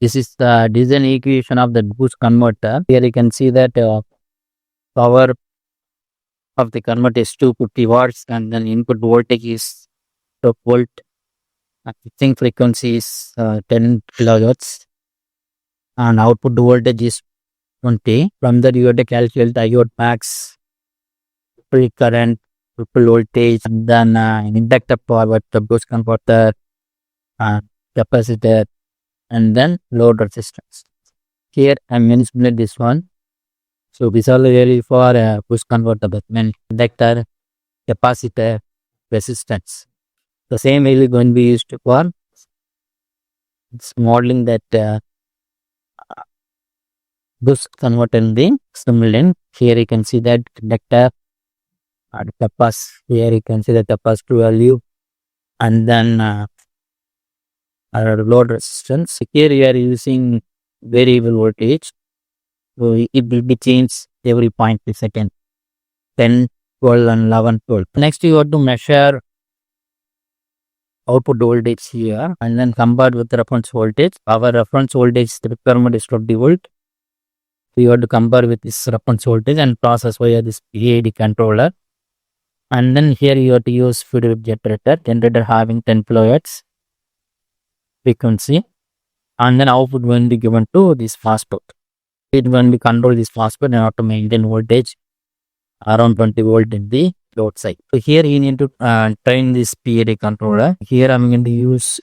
This is the design equation of the boost converter. Here you can see that power of the converter is 250 watts and then input voltage is 12 volt. Fixing frequency is 10 kilohertz and output voltage is 20. From that you have to calculate the diode max, full current, full voltage, and then inductor power, the boost converter, capacitor, and then load resistance. Here I'm going to simulate this one. So this all really for boost converter, but inductor, capacitor, resistance. The same will going to be used for modeling that boost converter in the Simulink. Here you can see that inductor and capacitor. Here you can see the capacitor value, and then load resistance. Here we are using variable voltage, so it will be changed every 0.3 seconds, 10, 12 and 11, 12. Next you have to measure output voltage here and then compare with the reference voltage. Our reference voltage requirement is 20 volt. So you have to compare with this reference voltage and process via this PID controller. And then here you have to use feedback generator having 10 kilohertz frequency, and then output will be given to this MOSFET. It will be control this MOSFET in order to maintain voltage around 20 volt in the load side. So here you need to train this PID controller. Here I'm going to use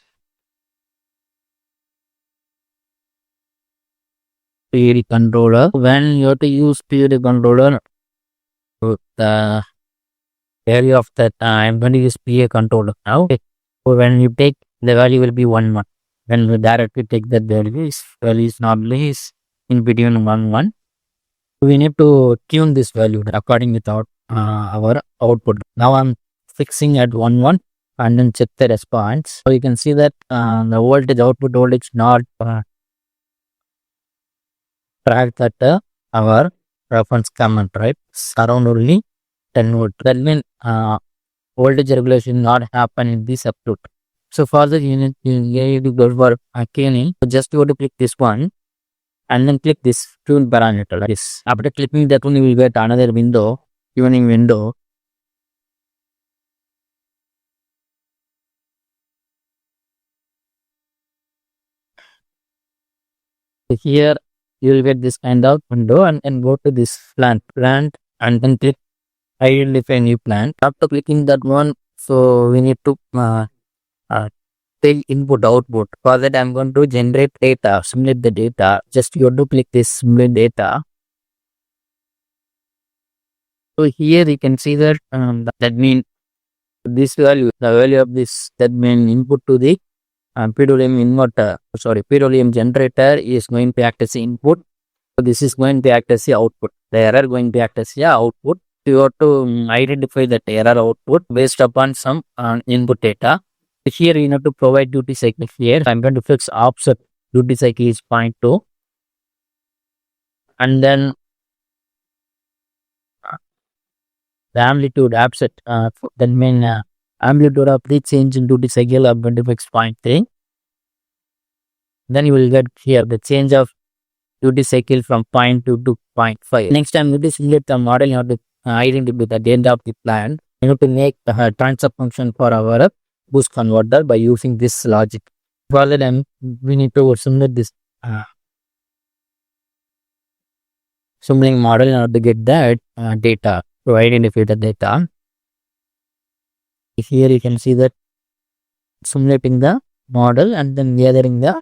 PID controller. When you have to use PID controller, the value of that I'm going to use PID controller now. So when you take the value will be 1 1. When we directly take that value is normally is in between 1 1. We need to tune this value according with our output. Now I'm fixing at 1 1 and then check the response. So you can see that the voltage output voltage not track that our reference command, right? It's around only 10 volt. That means voltage regulation not happen in this circuit. So for the unit, you need to go for tuning. So just go to click this one and then click this tune parameter like this. After clicking that one, you will get another window, tuning window. So here you will get this kind of window and then go to this plant and then click identify new plant. After clicking that one, so we need to take input output. For that I'm going to generate data, simulate the data. Just you have to click this simulate data. So here you can see that that means this value, the value of this, that means input to the PWM inverter, PWM generator is going to act as the input. So this is going to act as the output. The error going to act as the output. You have to identify that error output based upon some input data. Here you have to provide duty cycle here. I'm going to fix offset duty cycle is 0.2. And then the amplitude offset, that means amplitude of the change in duty cycle I'm going to fix 0.3. Then you will get here the change of duty cycle from 0.2 to 0.5. Next time you will simulate the model, you have to identify the data of the plant. You have to make the transfer function for our boost converter by using this logic. For that we need to simulate this Simulink model in order to get that data, to identify the data. Here you can see that simulating the model and then gathering the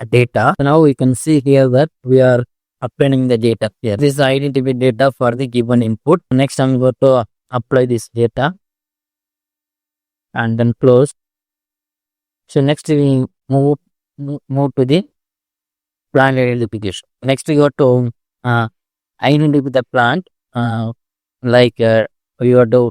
data. So now we can see here that we are applying the data here. This is identify data for the given input. Next I'm going to apply this data and then close. So next we move to the plant identification. Next we go to identify the plant, you have to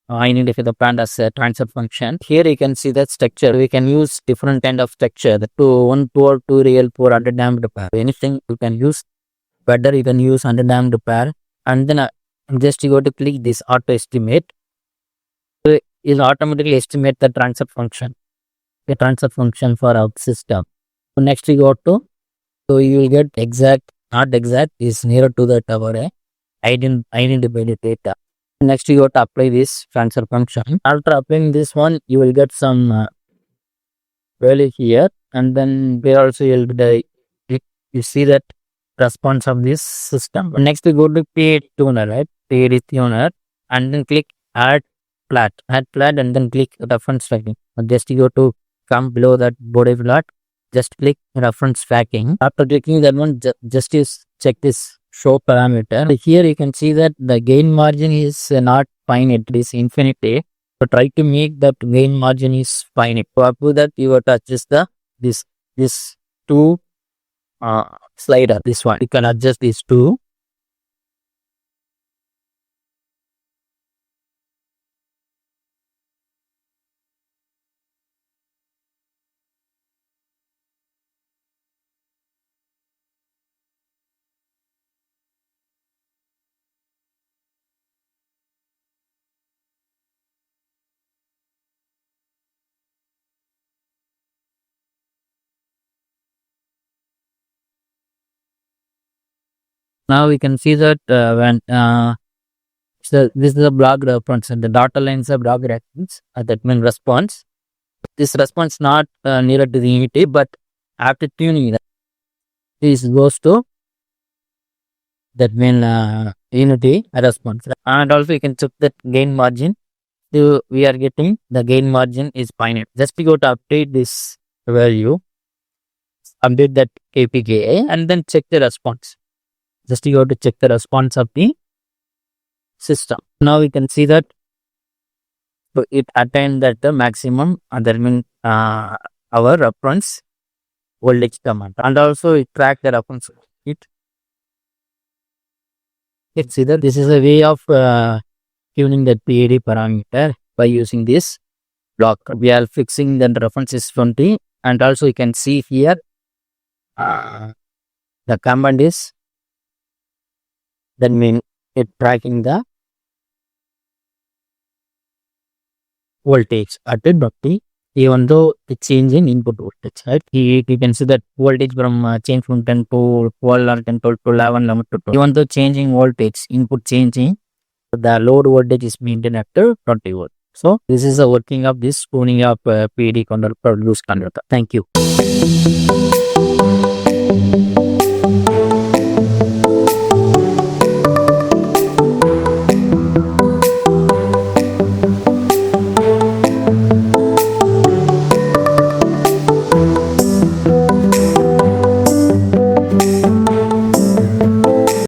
identify the plant as a transfer function. Here you can see that structure. We can use different kind of structure. The 1 pole, 2 real, 400 ampere. Anything you can use. Better you can use 100 ampere. And then just you go to click this auto estimate. So it will automatically estimate the transfer function. The transfer function for our system. So next we go to So you will get exact, not exact, is nearer to that our identified data. Next, you have to apply this transfer function. After applying this one, you will get some value here, and then we also will you see that response of this system. Next, we go to PID Tuner, right? PID Tuner, and then click add plot, and then click reference tracking. Just you go to come below that body plot, just click reference tracking. After clicking that one, just use check this show parameter. Here you can see that the gain margin is not finite, it is infinity. So try to make that gain margin is finite. To approve that, you have to adjust this two slider. This one you can adjust these two. Now we can see that when so this is a block reference and the dotted lines are block reference. That means response. This response not nearer to the unity, but after tuning that, this goes to that mean unity response. And also you can check that gain margin. So we are getting the gain margin is finite. Just to go to update this value, update that KPKA, and then check the response. Just you have to check the response of the system. Now we can see that it attained that the maximum, that means our reference voltage command, and also it track the reference. Let's see that this is a way of tuning the PID parameter by using this block. We are fixing the reference is 20, and also you can see here the command is that means it tracking the voltage at the 20, even though the change in input voltage, right? You can see that voltage from change from 10 to 12 or 10 to 11, 11 to 12. Even though changing voltage, input changing, the load voltage is maintained after 20 volt. So this is the working of this tuning of PID controller produce converter. Thank you.